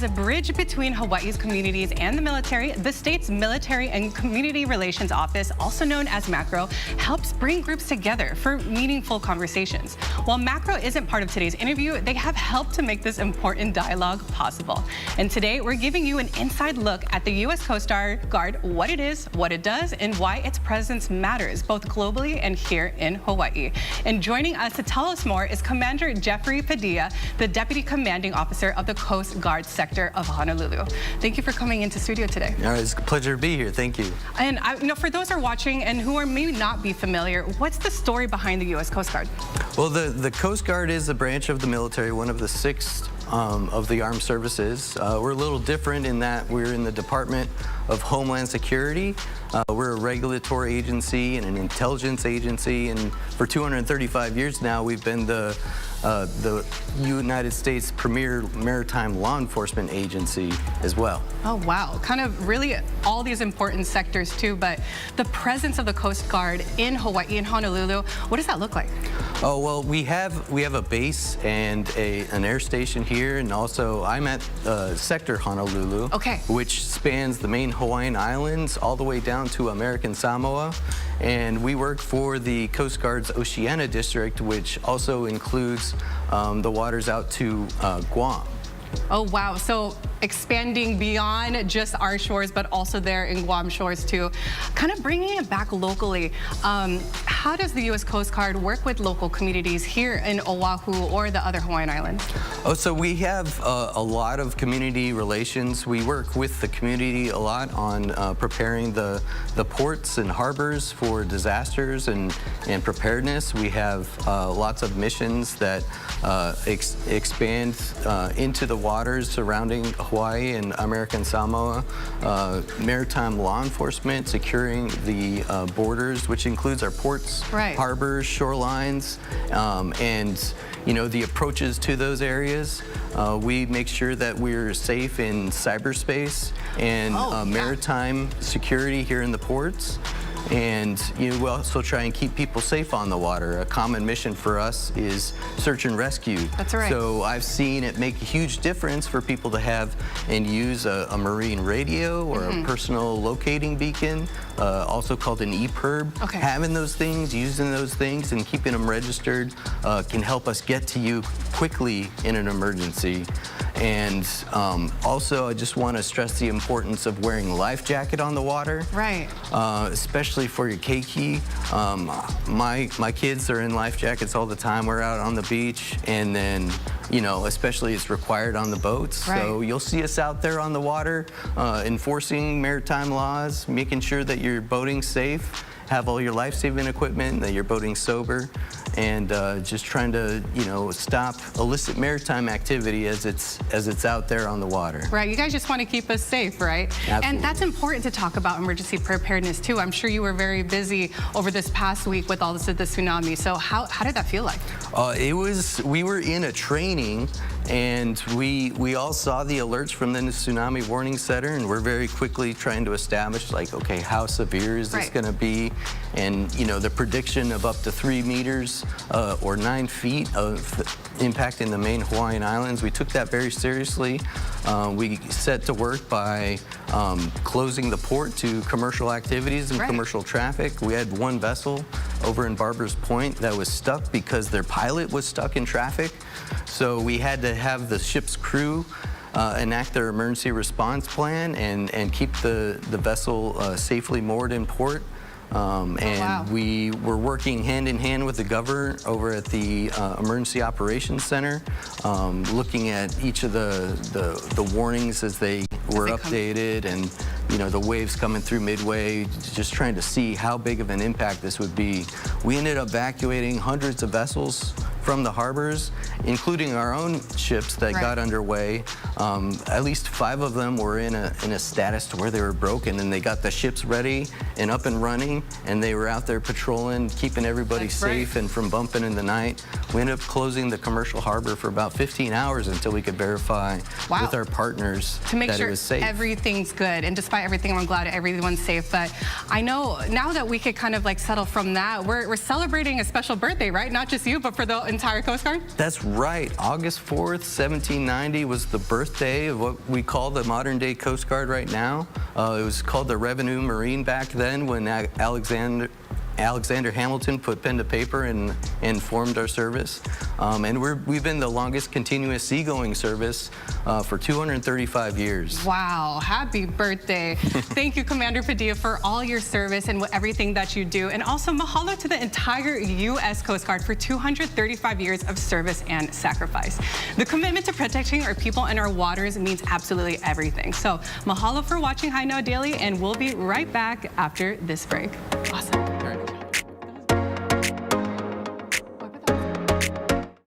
As a bridge between Hawaii's communities and the military, the state's Military and Community Relations Office, also known as MACRO, helps bring groups together for meaningful conversations. While MACRO isn't part of today's interview, they have helped to make this important dialogue possible. And today, we're giving you an inside look at the U.S. Coast Guard, what it is, what it does, and why its presence matters, both globally and here in Hawaii. And joining us to tell us more is Commander Jeffrey Padilla, the Deputy Commanding Officer of the Coast Guard sector of Honolulu. Thank you for coming into studio today. All right, it's a pleasure to be here. Thank you. And for those who are watching and who are maybe not be familiar, what's the story behind the U.S. Coast Guard? Well, the Coast Guard is a branch of the military, one of the six of the armed services. We're a little different in that we're in the Department of Homeland Security. We're a regulatory agency and an intelligence agency, and for 235 years now, we've been the United States premier maritime law enforcement agency as well. Oh, wow. Kind of really all these important sectors too, but the presence of the Coast Guard in Hawaii and Honolulu, what does that look like? Oh, well, we have a base and an air station here, and also I'm at Sector Honolulu, which spans the main Hawaiian Islands all the way down to American Samoa. And we work for the Coast Guard's Oceania District, which also includes the waters out to Guam. Oh, wow. So expanding beyond just our shores, but also there in Guam shores too. Kind of bringing it back locally. How does the U.S. Coast Guard work with local communities here in Oahu or the other Hawaiian islands? Oh, so we have a lot of community relations. We work with the community a lot on preparing the ports and harbors for disasters and preparedness. We have lots of missions that expand into the waters surrounding Hawaii and American Samoa, maritime law enforcement, securing the borders, which includes our ports, harbors, shorelines, and the approaches to those areas. We make sure that we're safe in cyberspace and maritime security here in the ports. And we also try and keep people safe on the water. A common mission for us is search and rescue. That's right. So I've seen it make a huge difference for people to have and use a marine radio or a personal locating beacon, also called an EPIRB. Having those things, using those things, and keeping them registered can help us get to you quickly in an emergency. And also, I just want to stress the importance of wearing a life jacket on the water. Right. Especially for your keiki. My kids are in life jackets all the time. We're out on the beach, and then, especially it's required on the boats. Right. So you'll see us out there on the water, enforcing maritime laws, making sure that you're boating safe, have all your life-saving equipment, that you're boating sober, and just trying to, stop illicit maritime activity as it's out there on the water. Right, you guys just want to keep us safe, right? Absolutely. And that's important to talk about emergency preparedness too. I'm sure you were very busy over this past week with all this of the tsunami. So how did that feel like? We were in a training, and we all saw the alerts from the Tsunami Warning Center, and we're very quickly trying to establish, like, okay, how severe is this going to be? And, the prediction of up to 3 meters or 9 feet of impact in the main Hawaiian Islands. We took that very seriously. We set to work by closing the port to commercial activities and commercial traffic. We had one vessel over in Barbers Point that was stuck because their pilot was stuck in traffic. So we had to have the ship's crew enact their emergency response plan and keep the vessel safely moored in port. We were working hand in hand with the governor over at the Emergency Operations Center, looking at each of the warnings as they were updated, and the waves coming through midway, just trying to see how big of an impact this would be. We ended up evacuating hundreds of vessels from the harbors, including our own ships that got underway. At least 5 of them were in a status to where they were broken, and they got the ships ready and up and running, and they were out there patrolling, keeping everybody safe and from bumping in the night. We ended up closing the commercial harbor for about 15 hours until we could verify with our partners that it was safe. Everything's good, and despite everything, I'm glad everyone's safe. But I know now that we could kind of like settle from that, we're celebrating a special birthday, right? Not just you, but for the entire Coast Guard? That's right. August 4th, 1790 was the birthday of what we call the modern day Coast Guard right now. It was called the Revenue Marine back then when Alexander Hamilton put pen to paper and formed our service. And we've been the longest continuous seagoing service for 235 years. Wow, happy birthday. Thank you, Commander Padilla, for all your service and everything that you do. And also mahalo to the entire U.S. Coast Guard for 235 years of service and sacrifice. The commitment to protecting our people and our waters means absolutely everything. So mahalo for watching High Now Daily, and we'll be right back after this break. Awesome.